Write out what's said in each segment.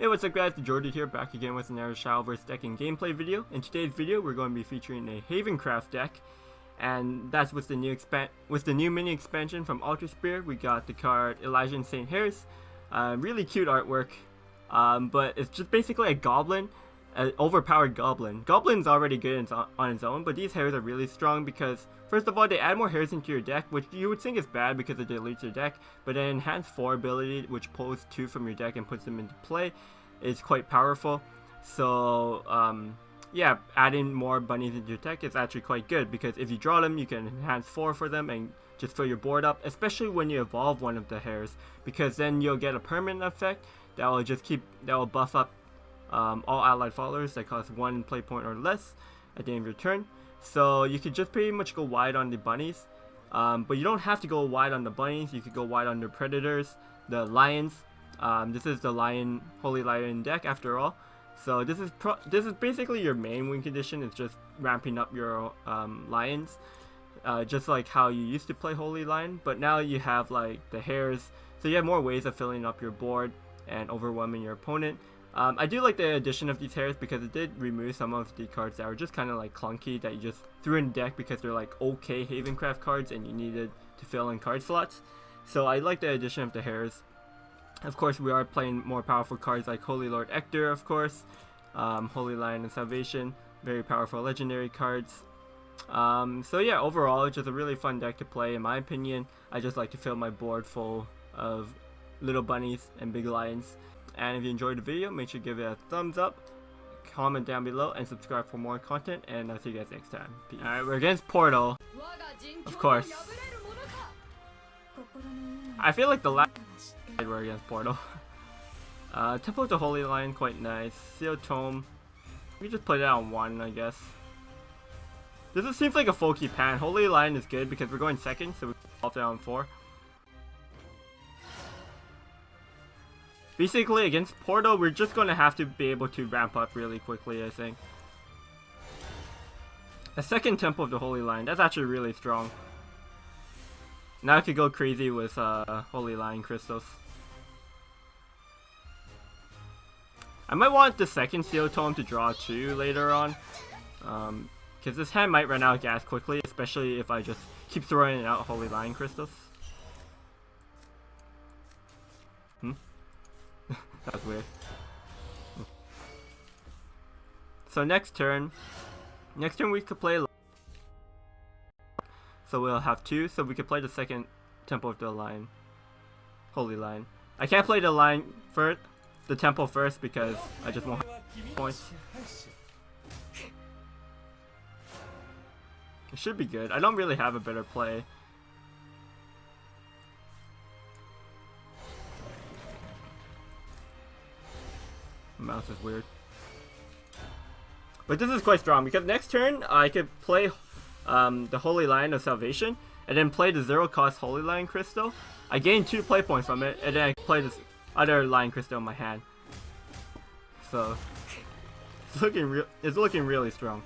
Hey, what's up guys, TheJordude here, back again with another Shadowverse deck and gameplay video. In today's video, we're going to be featuring a Havencraft deck, and that's with the new mini expansion from Altersphere. We got the card Elijah and St. Harris. Really cute artwork, but it's just basically a goblin, an overpowered goblin. Goblin's already good on its own, but these hairs are really strong because, first of all, they add more hairs into your deck, which you would think is bad because it deletes your deck, but an Enhance 4 ability, which pulls 2 from your deck and puts them into play, is quite powerful. So, yeah, adding more bunnies into your deck is actually quite good because if you draw them, you can Enhance 4 for them and just fill your board up, especially when you evolve one of the hairs, because then you'll get a permanent effect that will buff up all allied followers that cost 1 play point or less at the end of your turn. So you could just pretty much go wide on the bunnies, but you don't have to go wide on the bunnies. You could go wide on the predators, the lions. This is the Holy Lion deck after all. So this is basically your main win condition. It's just ramping up your lions, just like how you used to play Holy Lion. But now you have like the hairs, so you have more ways of filling up your board and overwhelming your opponent. I do like the addition of these hairs because it did remove some of the cards that were just kind of like clunky that you just threw in the deck because they're like okay Havencraft cards and you needed to fill in card slots. So I like the addition of the hairs. Of course, we are playing more powerful cards like Holy Lord Ector, of course, Holy Lion and Salvation, very powerful legendary cards. So yeah, overall, it's just a really fun deck to play in my opinion. I just like to fill my board full of little bunnies and big lions. And if you enjoyed the video, make sure to give it a thumbs up, comment down below, and subscribe for more content, and I'll see you guys next time. Peace. Alright, we're against Portal, of course. I feel like the last we're against Portal. Temple of the Holy Lion, quite nice. Seal Tome, we just play that on 1, I guess. This seems like a folky pan. Holy Lion is good because we're going second, so we can it on 4. Basically, against Portal, we're just going to have to be able to ramp up really quickly, I think. A second Temple of the Holy Lion, that's actually really strong. Now I could go crazy with Holy Lion crystals. I might want the second Seal Tome to draw 2 later on. Because this hand might run out of gas quickly, especially if I just keep throwing out Holy Lion crystals. That's weird. So next turn we could play. So we'll have 2. So we could play the second Temple of the Lion, Holy Lion. I can't play the Lion first, the Temple first because I just won't have points. It should be good. I don't really have a better play. Mouse is weird. But this is quite strong because next turn I could play the Holy Lion of Salvation and then play the 0-cost Holy Lion Crystal. I gain 2 play points from it and then I play this other Lion Crystal in my hand. So it's looking really strong.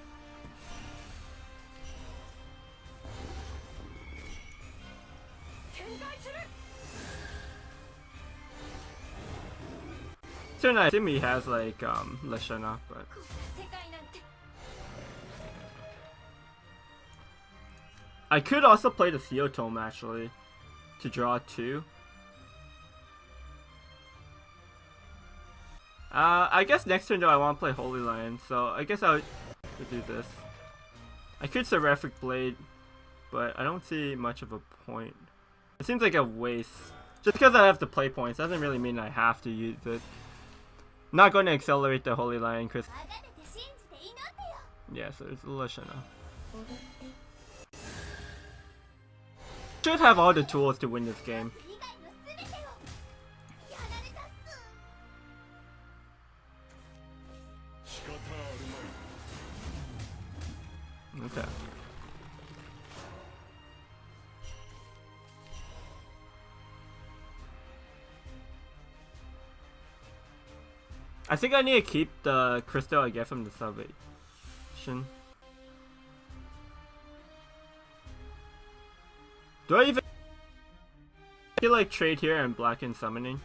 Turn I assume he has like Leshana, but I could also play the Seal Tome actually to draw 2. I guess next turn though I want to play Holy Lion, so I guess I would do this. I could Seraphic Blade, but I don't see much of a point. It seems like a waste. Just because I have the play points doesn't really mean I have to use it. I'm not going to accelerate the Holy Lion crystal. Yeah, so it's Leshana. Should have all the tools to win this game. Okay. I think I need to keep the crystal I get from the Salvation. Do I even feel like trade here and blacken summoning?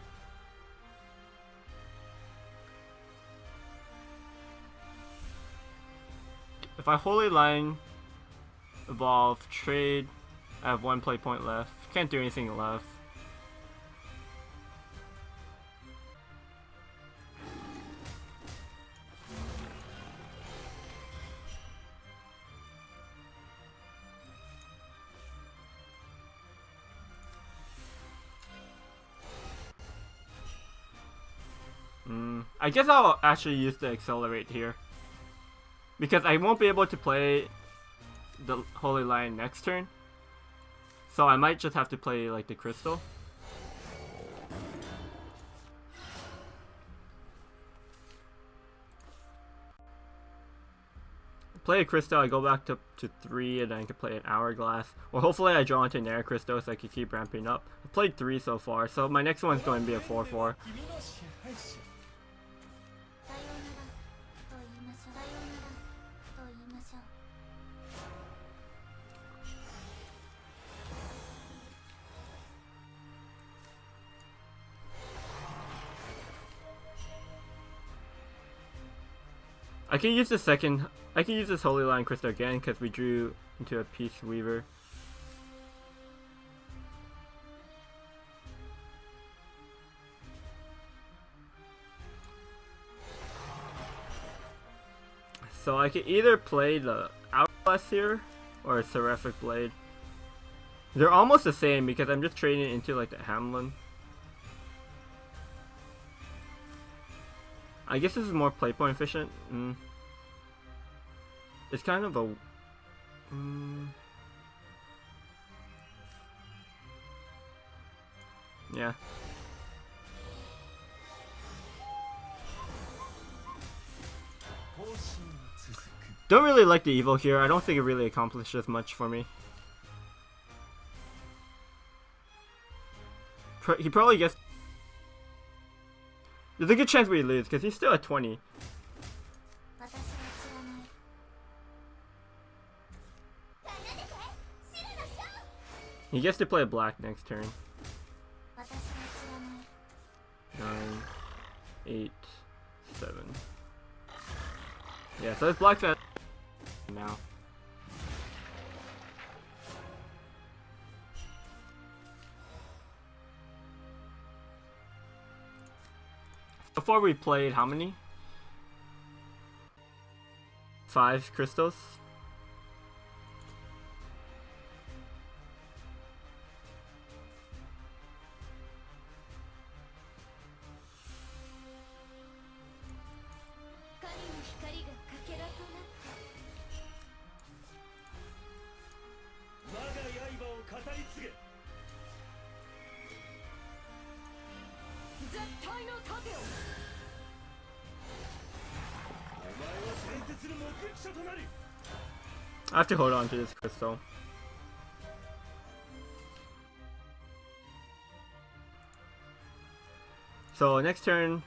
if I Holy Line, evolve, trade, I have 1 play point left. Can't do anything left. I guess I'll actually use the Accelerate here, because I won't be able to play the Holy Lion next turn, so I might just have to play like the Crystal. Play a Crystal, I go back to 3, and then I can play an Hourglass. Or hopefully I draw into an Air Crystal so I can keep ramping up. I've played 3 so far, so my next one's going to be a 4/4. I can use this Holy Line Crystal again because we drew into a Peace Weaver. So I can either play the Hourglass here or a Seraphic Blade. They're almost the same because I'm just trading it into like the Hamlin. I guess this is more play point efficient. It's kind of a... yeah. Don't really like the Evo here. I don't think it really accomplishes much for me. He probably gets... There's a good chance we lose because he's still at 20. He gets to play a black next turn. 9, 8, 7. Yeah, so it's black's at now. Before we played how many? 5 crystals. I have to hold on to this crystal. So next turn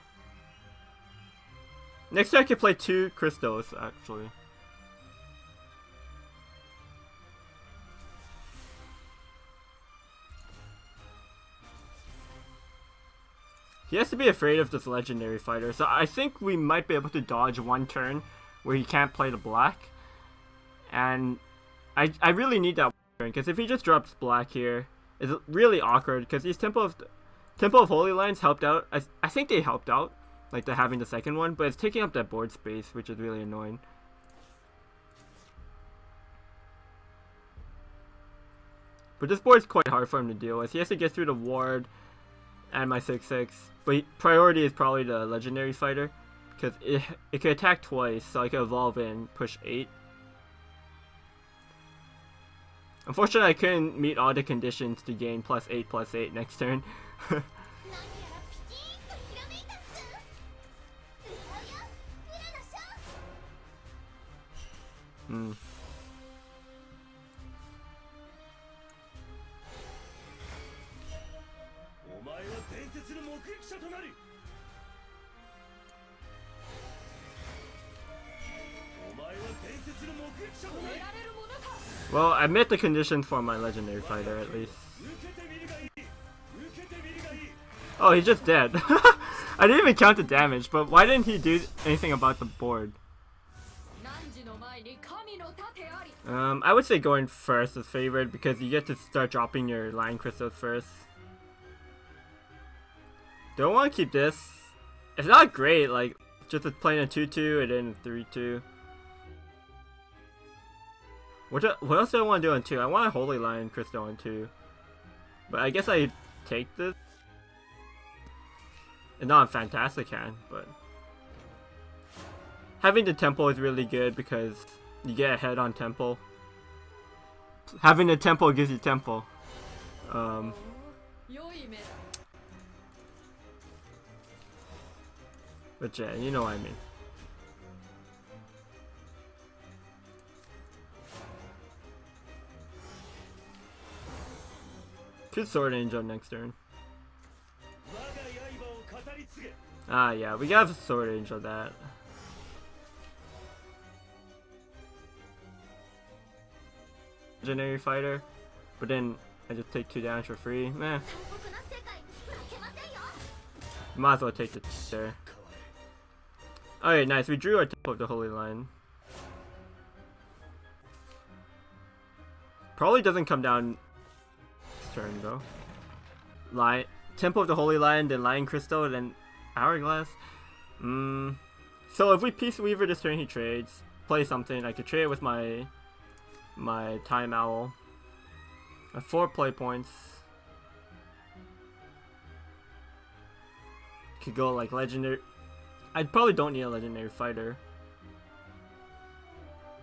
I can play 2 crystals actually. He has to be afraid of this legendary fighter, so I think we might be able to dodge 1 turn where he can't play the black. And I really need that turn, because if he just drops black here, it's really awkward, because these Temple of Holy Lines helped out. I think they helped out, like the having the second one, but it's taking up that board space, which is really annoying. But this board's quite hard for him to deal with. He has to get through the ward and my 6/6, but priority is probably the legendary fighter, because it can attack twice, so I can evolve in, push 8. Unfortunately, I couldn't meet all the conditions to gain +8/+8 next turn. Well, I met the conditions for my legendary fighter at least. Oh, he's just dead. I didn't even count the damage, but why didn't he do anything about the board? I would say going first is favored because you get to start dropping your line crystals first. Don't want to keep this. It's not great, like just playing a 2-2 and then a 3-2. What else do I want to do on 2? I want a Holy Lion Crystal on 2. But I guess I take this. And not on Fantastic Hand, but having the tempo is really good because you get ahead on tempo. Having the tempo gives you tempo. But yeah, you know what I mean. Could Sword Angel next turn. Ah yeah, we got Sword Angel that. Legendary Fighter, but then I just take 2 damage for free. Meh. Might as well take the there. Alright, nice. We drew our Temple of the Holy Lion. Probably doesn't come down this turn though. Temple of the Holy Lion, then Lion Crystal, then Hourglass. So if we Peace Weaver this turn, he trades. Play something. I could trade it with my Time Owl. I have 4 play points. Could go like legendary. I probably don't need a legendary fighter.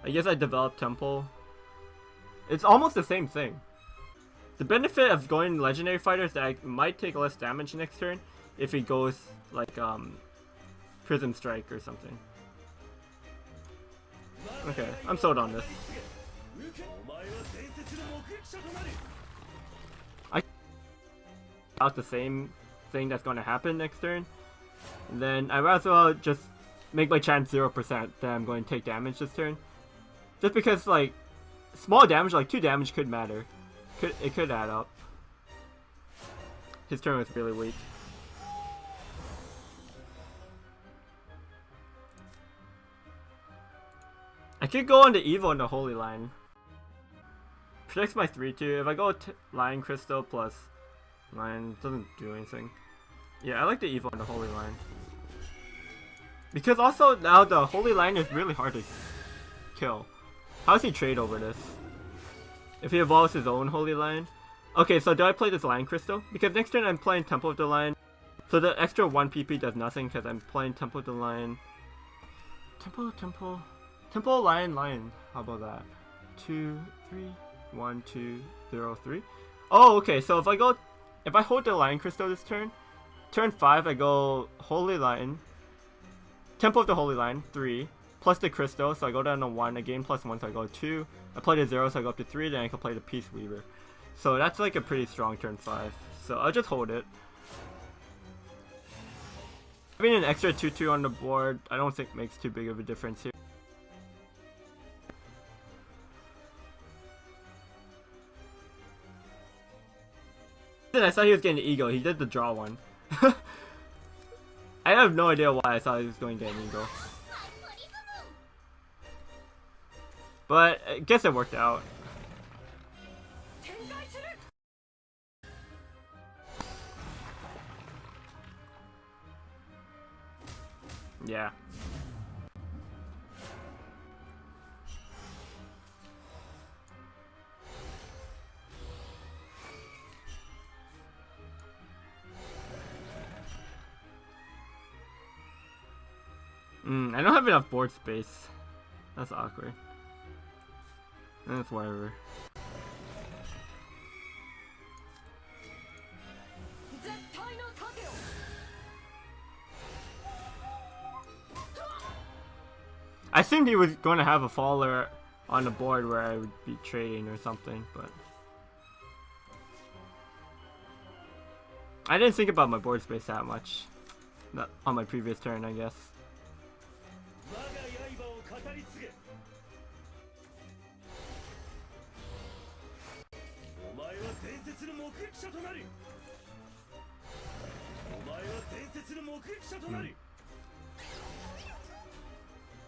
I guess I develop Temple. It's almost the same thing. The benefit of going legendary fighter is that I might take less damage next turn if he goes like Prism Strike or something. Okay, I'm sold on this. I out the same thing that's going to happen next turn. And then I might as well just make my chance 0% that I'm going to take damage this turn. Just because like small damage, like 2 damage could matter. It could add up. His turn was really weak. I could go on the Evo and the Holy Lion. Protects my 3-2. If I go Lion Crystal plus Lion, doesn't do anything. Yeah, I like the Evo and the Holy Lion. Because also now the Holy Lion is really hard to kill. How does he trade over this? If he evolves his own Holy Lion? Okay, so do I play this Lion Crystal? Because next turn I'm playing Temple of the Lion. So the extra 1 PP does nothing because I'm playing Temple of the Lion. Temple, Lion. How about that? 2, 3, 1, 2, 0, 3. Oh, okay, so if I hold the Lion Crystal this turn, turn 5 I go Holy Lion, Temple of the Holy Lion, 3, plus the Crystal, so I go down to 1, I gain +1, so I go 2, I play the 0, so I go up to 3, then I can play the Peace Weaver. So that's like a pretty strong turn 5, so I'll just hold it. Having an extra 2-2 on the board, I don't think makes too big of a difference here. I thought he was getting the Eagle. He did the draw one. I have no idea why I thought he was going to get an Eagle. But I guess it worked out. Yeah. I don't have enough board space. That's awkward. That's whatever. I assumed he was going to have a faller on the board where I would be trading or something, but I didn't think about my board space that much. Not on my previous turn, I guess.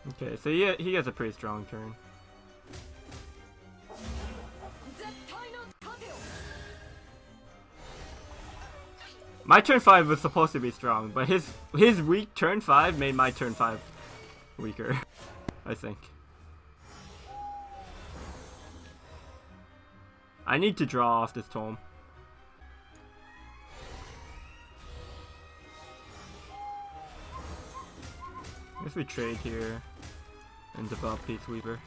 Okay, so he has a pretty strong turn. My turn 5 was supposed to be strong, but his weak turn 5 made my turn 5 weaker, I think. I need to draw off this tome. I guess we trade here and develop Peace Weaver.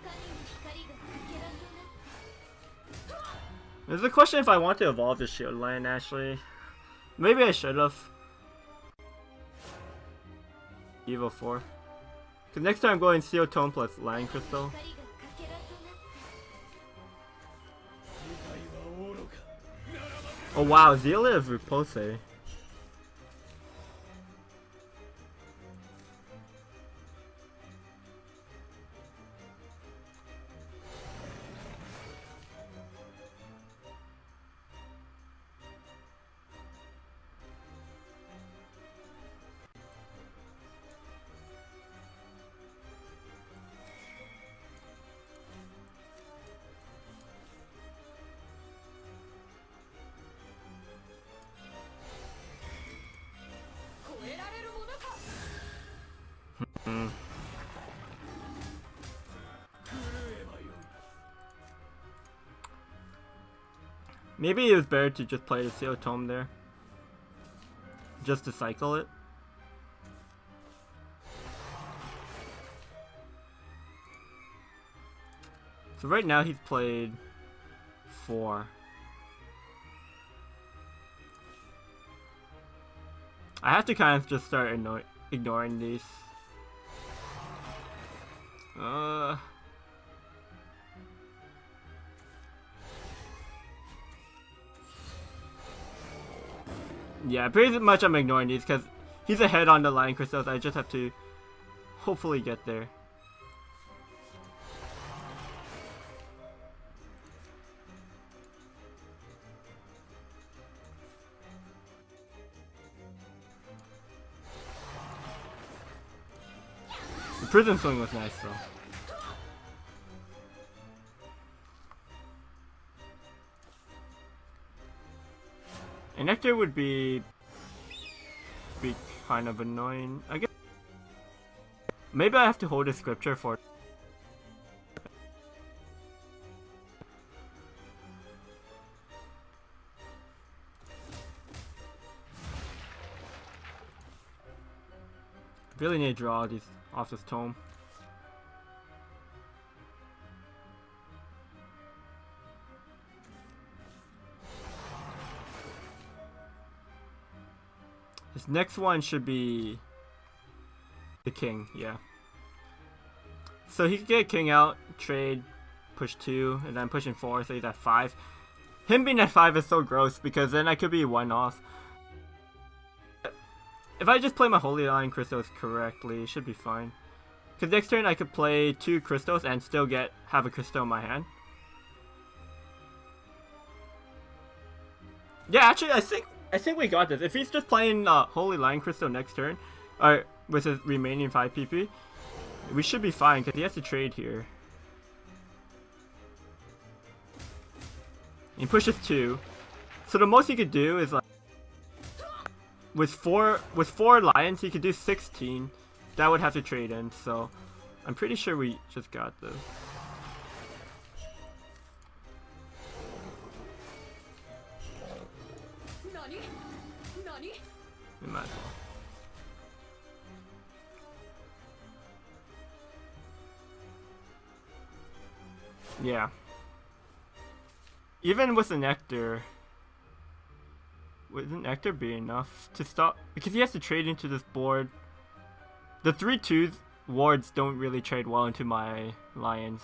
There's a question if I want to evolve the Shield Lion, actually. Maybe I should have. Evo 4. Because next time I'm going Steel Tome plus Lion Crystal. Oh wow, Zealot of Repose. Maybe it was better to just play the Seal Tome there. Just to cycle it. So right now he's played 4. I have to kind of just start ignoring these. Yeah, pretty much I'm ignoring these because he's ahead on the Lion Crystals. I just have to hopefully get there. The Prison Swing was nice though. An Nectar would be kind of annoying. I guess maybe I have to hold a scripture for. Really need to draw these off this tome. This next one should be the king, yeah. So he could get king out, trade, push 2, and then pushing 4, so he's at 5. Him being at 5 is so gross because then I could be 1 off. If I just play my Holy Lion Crystals correctly, it should be fine. Because next turn I could play 2 crystals and still have a crystal in my hand. Yeah, actually I think we got this. If he's just playing Holy Lion Crystal next turn, or with his remaining 5 PP, we should be fine because he has to trade here. He pushes 2, so the most he could do is like with four lions he could do 16. That would have to trade in. So I'm pretty sure we just got this. We might as well. Yeah. Even with the Nectar, would the Nectar be enough to stop? Because he has to trade into this board. The 3/2 wards don't really trade well into my lions.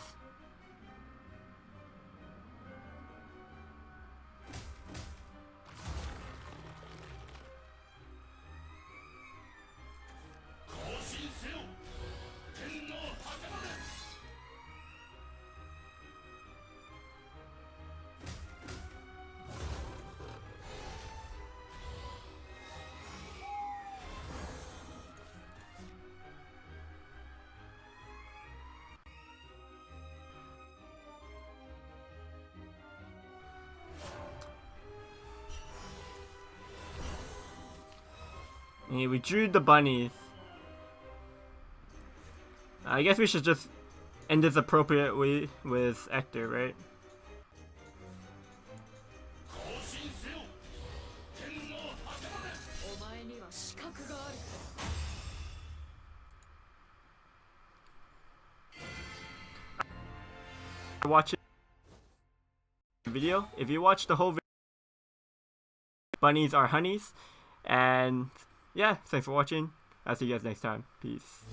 And we drew the bunnies. I guess we should just end this appropriately with Ector, right? Watching the video. If you watch the whole video, bunnies are honeys. And yeah, thanks for watching. I'll see you guys next time. Peace.